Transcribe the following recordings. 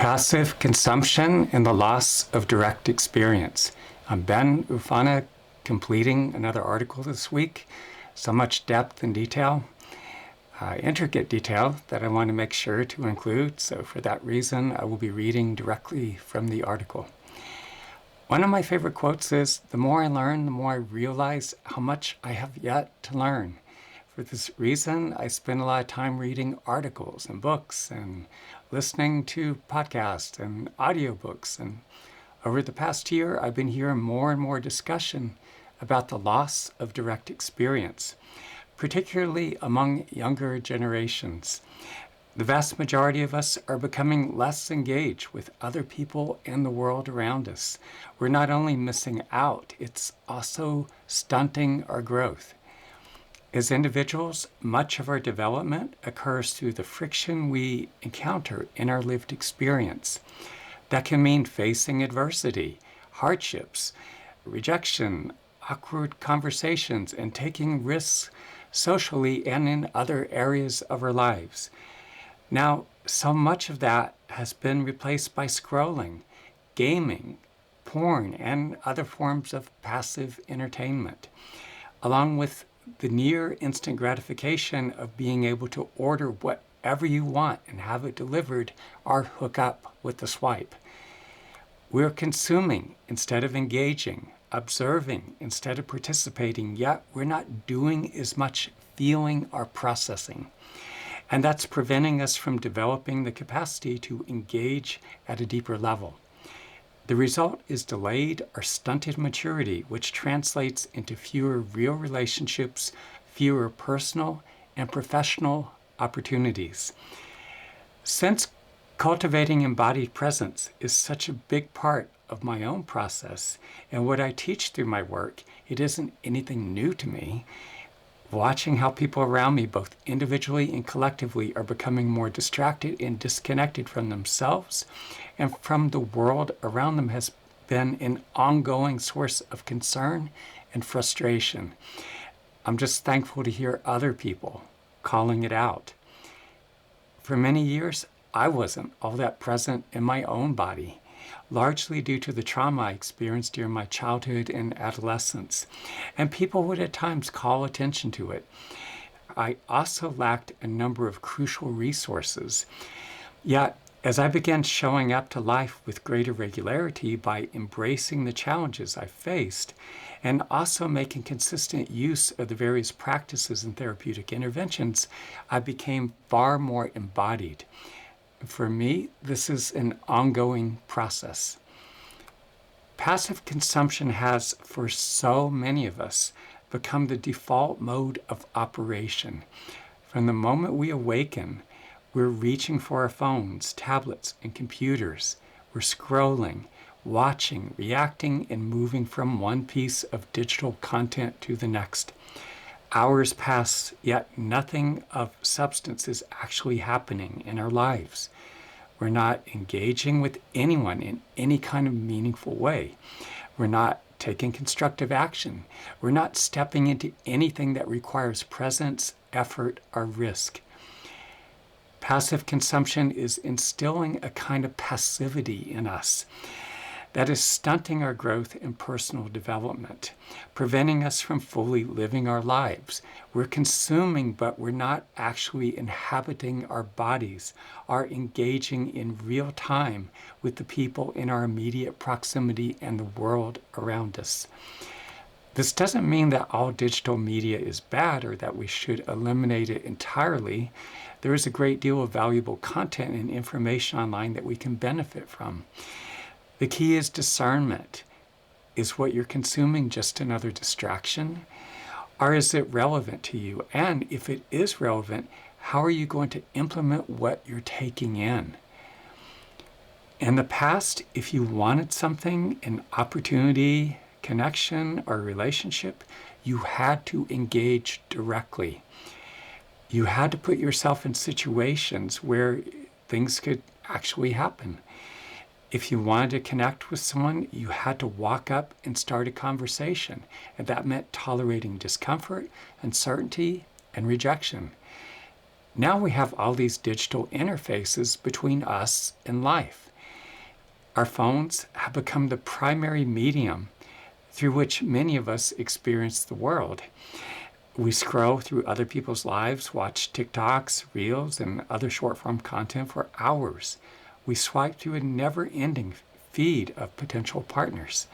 Passive consumption and the loss of direct experience. I'm Ben Ufana, completing another article this week. So much depth and detail, intricate detail that I want to make sure to include. So for that reason, I will be reading directly from the article. One of my favorite quotes is, "The more I learn, the more I realize how much I have yet to learn." For this reason, I spend a lot of time reading articles and books and listening to podcasts and audiobooks. And over the past year, I've been hearing more and more discussion about the loss of direct experience, particularly among younger generations. The vast majority of us are becoming less engaged with other people and the world around us. We're not only missing out, it's also stunting our growth. As individuals, much of our development occurs through the friction we encounter in our lived experience. That can mean facing adversity, hardships, rejection, awkward conversations, and taking risks socially and in other areas of our lives. Now, so much of that has been replaced by scrolling, gaming, porn, and other forms of passive entertainment, along with the near instant gratification of being able to order whatever you want and have it delivered or hook up with the swipe. We're consuming instead of engaging, observing instead of participating, yet we're not doing as much feeling or processing. And that's preventing us from developing the capacity to engage at a deeper level. The result is delayed or stunted maturity, which translates into fewer real relationships, fewer personal and professional opportunities. Since cultivating embodied presence is such a big part of my own process and what I teach through my work, it isn't anything new to me. Watching how people around me, both individually and collectively, are becoming more distracted and disconnected from themselves and from the world around them has been an ongoing source of concern and frustration. I'm just thankful to hear other people calling it out. For many years, I wasn't all that present in my own body, largely due to the trauma I experienced during my childhood and adolescence, and people would at times call attention to it. I also lacked a number of crucial resources. Yet, as I began showing up to life with greater regularity by embracing the challenges I faced, and also making consistent use of the various practices and therapeutic interventions, I became far more embodied. For me, this is an ongoing process. Passive consumption has, for so many of us, become the default mode of operation. From the moment we awaken, we're reaching for our phones, tablets, and computers. We're scrolling, watching, reacting, and moving from one piece of digital content to the next. Hours pass, yet nothing of substance is actually happening in our lives. We're not engaging with anyone in any kind of meaningful way. We're not taking constructive action. We're not stepping into anything that requires presence, effort, or risk. Passive consumption is instilling a kind of passivity in us that is stunting our growth and personal development, preventing us from fully living our lives. We're consuming, but we're not actually inhabiting our bodies or engaging in real time with the people in our immediate proximity and the world around us. This doesn't mean that all digital media is bad or that we should eliminate it entirely. There is a great deal of valuable content and information online that we can benefit from. The key is discernment. Is what you're consuming just another distraction? Or is it relevant to you? And if it is relevant, how are you going to implement what you're taking in? In the past, if you wanted something, an opportunity, connection, or relationship, you had to engage directly. You had to put yourself in situations where things could actually happen. If you wanted to connect with someone, you had to walk up and start a conversation, and that meant tolerating discomfort, uncertainty, and rejection. Now we have all these digital interfaces between us and life. Our phones have become the primary medium through which many of us experience the world. We scroll through other people's lives, watch TikToks, Reels, and other short-form content for hours. We swipe through a never-ending feed of potential partners.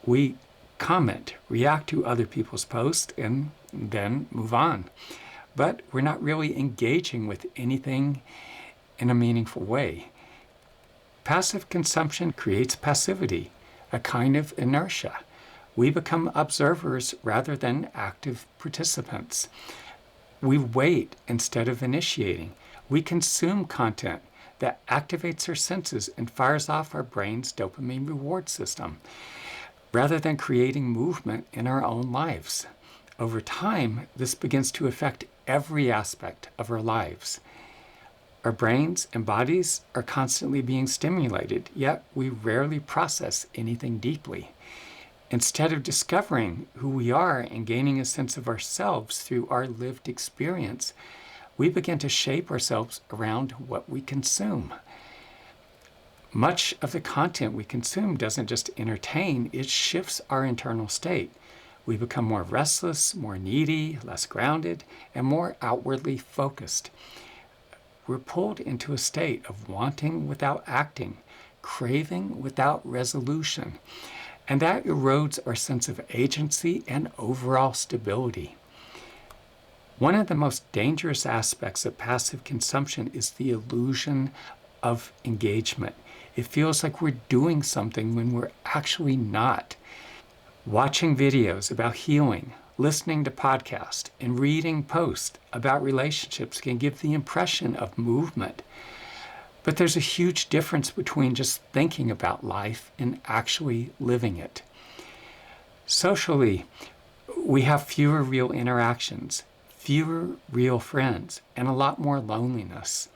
We comment, react to other people's posts, and then move on. But we're not really engaging with anything in a meaningful way. Passive consumption creates passivity, a kind of inertia. We become observers rather than active participants. We wait instead of initiating. We consume content that activates our senses and fires off our brain's dopamine reward system, rather than creating movement in our own lives. Over time, this begins to affect every aspect of our lives. Our brains and bodies are constantly being stimulated, yet we rarely process anything deeply. Instead of discovering who we are and gaining a sense of ourselves through our lived experience, we begin to shape ourselves around what we consume. Much of the content we consume doesn't just entertain, it shifts our internal state. We become more restless, more needy, less grounded, and more outwardly focused. We're pulled into a state of wanting without acting, craving without resolution, and that erodes our sense of agency and overall stability. One of the most dangerous aspects of passive consumption is the illusion of engagement. It feels like we're doing something when we're actually not. Watching videos about healing, listening to podcasts, and reading posts about relationships can give the impression of movement. But there's a huge difference between just thinking about life and actually living it. Socially, we have fewer real interactions, fewer real friends, and a lot more loneliness.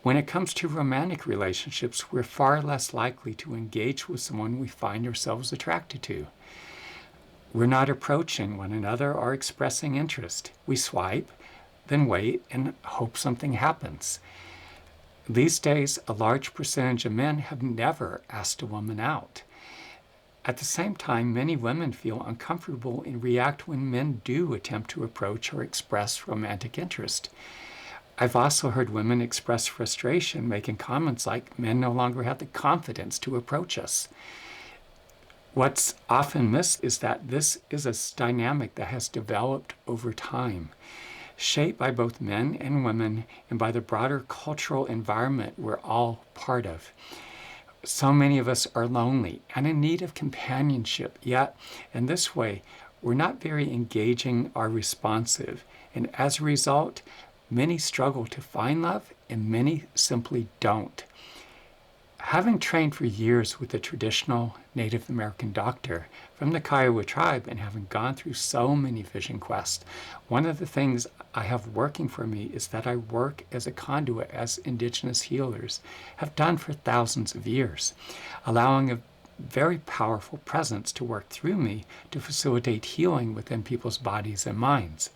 When it comes to romantic relationships, we're far less likely to engage with someone we find ourselves attracted to. We're not approaching one another or expressing interest. We swipe, then wait and hope something happens. These days, a large percentage of men have never asked a woman out. At the same time, many women feel uncomfortable and react when men do attempt to approach or express romantic interest. I've also heard women express frustration, making comments like, "Men no longer have the confidence to approach us." What's often missed is that this is a dynamic that has developed over time, shaped by both men and women and by the broader cultural environment we're all part of. So many of us are lonely and in need of companionship, yet in this way, we're not very engaging or responsive, and as a result, many struggle to find love and many simply don't. Having trained for years with a traditional Native American doctor from the Kiowa tribe and having gone through so many vision quests, one of the things I have working for me is that I work as a conduit as indigenous healers have done for thousands of years, allowing a very powerful presence to work through me to facilitate healing within people's bodies and minds.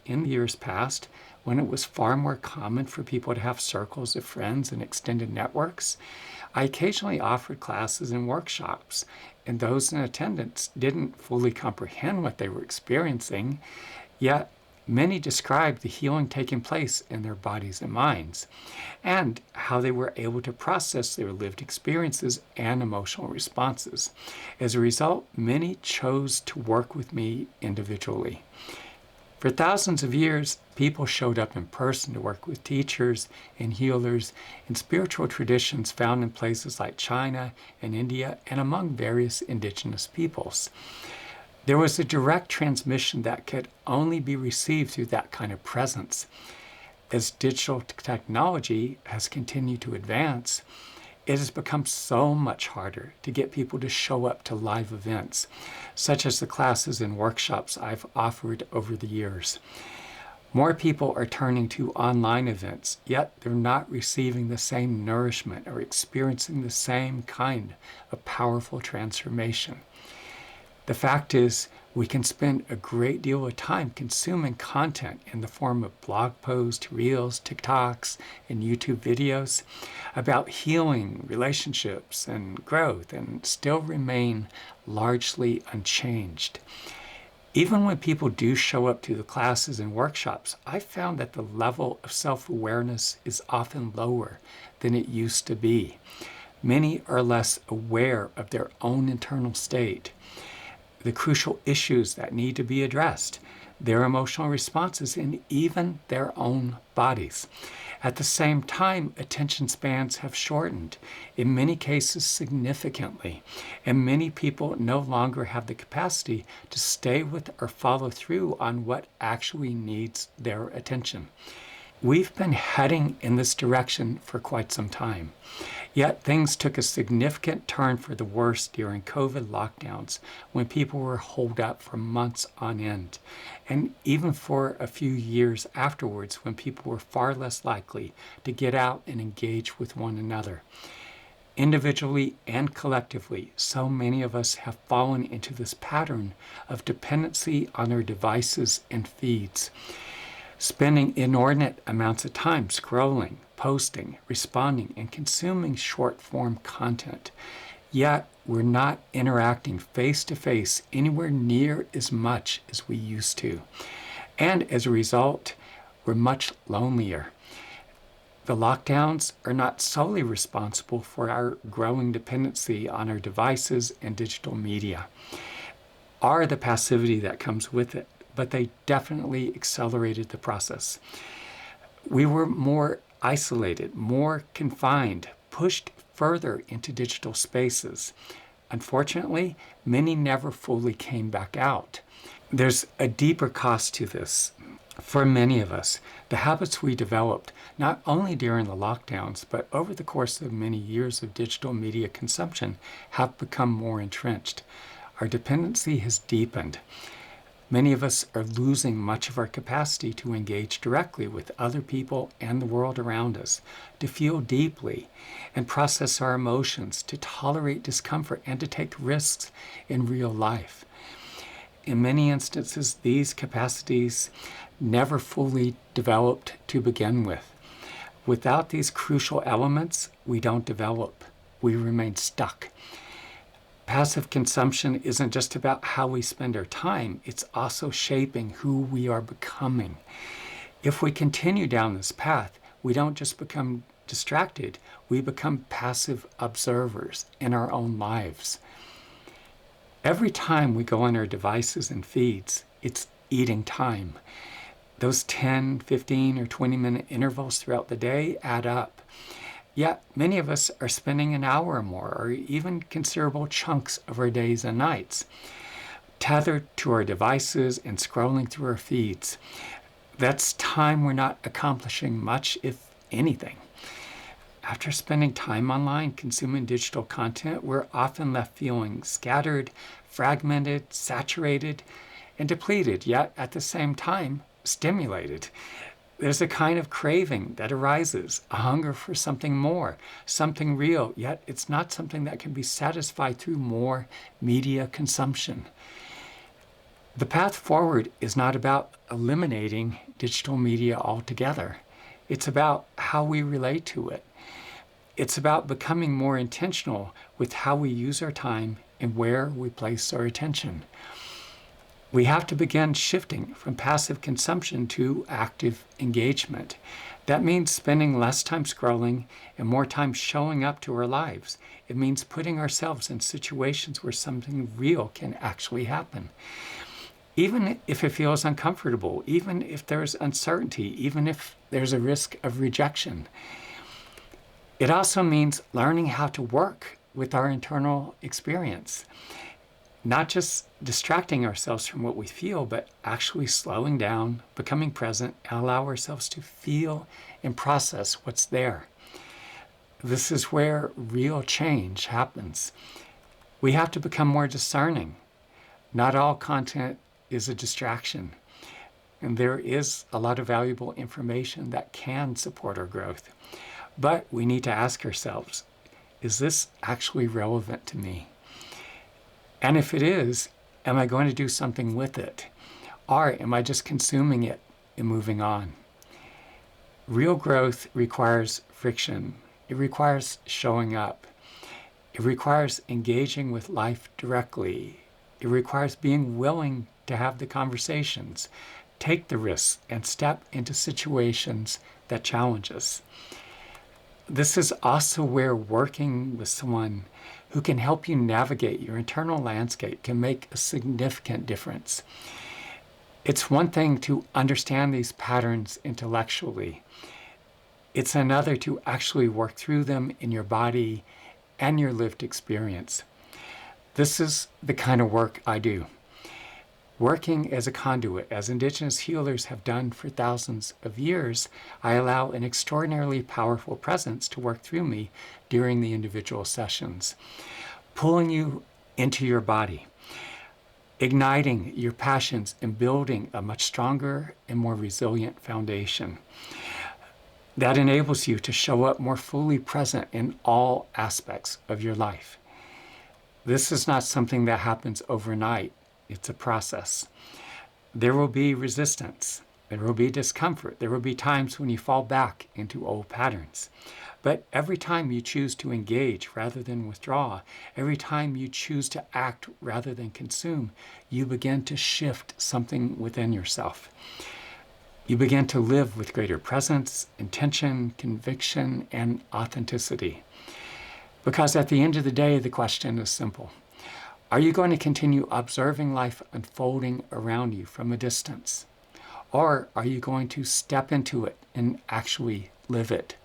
In years past, when it was far more common for people to have circles of friends and extended networks, I occasionally offered classes and workshops, and those in attendance didn't fully comprehend what they were experiencing, yet many described the healing taking place in their bodies and minds, and how they were able to process their lived experiences and emotional responses. As a result, many chose to work with me individually. For thousands of years, people showed up in person to work with teachers and healers in spiritual traditions found in places like China and India and among various indigenous peoples. There was a direct transmission that could only be received through that kind of presence. As digital technology has continued to advance, it has become so much harder to get people to show up to live events, such as the classes and workshops I've offered over the years. More people are turning to online events, yet they're not receiving the same nourishment or experiencing the same kind of powerful transformation. The fact is, we can spend a great deal of time consuming content in the form of blog posts, reels, TikToks, and YouTube videos about healing, relationships, and growth, and still remain largely unchanged. Even when people do show up to the classes and workshops, I found that the level of self-awareness is often lower than it used to be. Many are less aware of their own internal state, the crucial issues that need to be addressed, their emotional responses, and even their own bodies. At the same time, attention spans have shortened, in many cases significantly, and many people no longer have the capacity to stay with or follow through on what actually needs their attention. We've been heading in this direction for quite some time. Yet things took a significant turn for the worse during COVID lockdowns when people were holed up for months on end, and even for a few years afterwards when people were far less likely to get out and engage with one another. Individually and collectively, so many of us have fallen into this pattern of dependency on our devices and feeds, spending inordinate amounts of time scrolling, posting, responding, and consuming short-form content. Yet, we're not interacting face-to-face anywhere near as much as we used to. And as a result, we're much lonelier. The lockdowns are not solely responsible for our growing dependency on our devices and digital media, or the passivity that comes with it, but they definitely accelerated the process. We were more isolated, more confined, pushed further into digital spaces. Unfortunately, many never fully came back out. There's a deeper cost to this. For many of us, the habits we developed, not only during the lockdowns, but over the course of many years of digital media consumption, have become more entrenched. Our dependency has deepened. Many of us are losing much of our capacity to engage directly with other people and the world around us, to feel deeply and process our emotions, to tolerate discomfort, and to take risks in real life. In many instances, these capacities never fully developed to begin with. Without these crucial elements, we don't develop. We remain stuck. Passive consumption isn't just about how we spend our time, it's also shaping who we are becoming. If we continue down this path, we don't just become distracted, we become passive observers in our own lives. Every time we go on our devices and feeds, it's eating time. Those 10, 15, or 20-minute intervals throughout the day add up. Yet many of us are spending an hour or more, or even considerable chunks of our days and nights, tethered to our devices and scrolling through our feeds. That's time we're not accomplishing much, if anything. After spending time online consuming digital content, we're often left feeling scattered, fragmented, saturated, and depleted, yet at the same time, stimulated. There's a kind of craving that arises, a hunger for something more, something real, yet it's not something that can be satisfied through more media consumption. The path forward is not about eliminating digital media altogether. It's about how we relate to it. It's about becoming more intentional with how we use our time and where we place our attention. We have to begin shifting from passive consumption to active engagement. That means spending less time scrolling and more time showing up to our lives. It means putting ourselves in situations where something real can actually happen. Even if it feels uncomfortable, even if there's uncertainty, even if there's a risk of rejection. It also means learning how to work with our internal experience. Not just distracting ourselves from what we feel, but actually slowing down, becoming present, and allow ourselves to feel and process what's there. This is where real change happens. We have to become more discerning. Not all content is a distraction, and there is a lot of valuable information that can support our growth. But we need to ask ourselves, is this actually relevant to me? And if it is, Am I going to do something with it? Or am I just consuming it and moving on? Real growth requires friction. It requires showing up. It requires engaging with life directly. It requires being willing to have the conversations, take the risks, and step into situations that challenge us. This is also where working with someone who can help you navigate your internal landscape can make a significant difference. It's one thing to understand these patterns intellectually. It's another to actually work through them in your body and your lived experience. This is the kind of work I do. Working as a conduit, as Indigenous healers have done for thousands of years, I allow an extraordinarily powerful presence to work through me during the individual sessions, pulling you into your body, igniting your passions, and building a much stronger and more resilient foundation that enables you to show up more fully present in all aspects of your life. This is not something that happens overnight. It's a process. There will be resistance. There will be discomfort. There will be times when you fall back into old patterns. But every time you choose to engage rather than withdraw, every time you choose to act rather than consume, you begin to shift something within yourself. You begin to live with greater presence, intention, conviction, and authenticity. Because at the end of the day, the question is simple. Are you going to continue observing life unfolding around you from a distance? Or are you going to step into it and actually live it?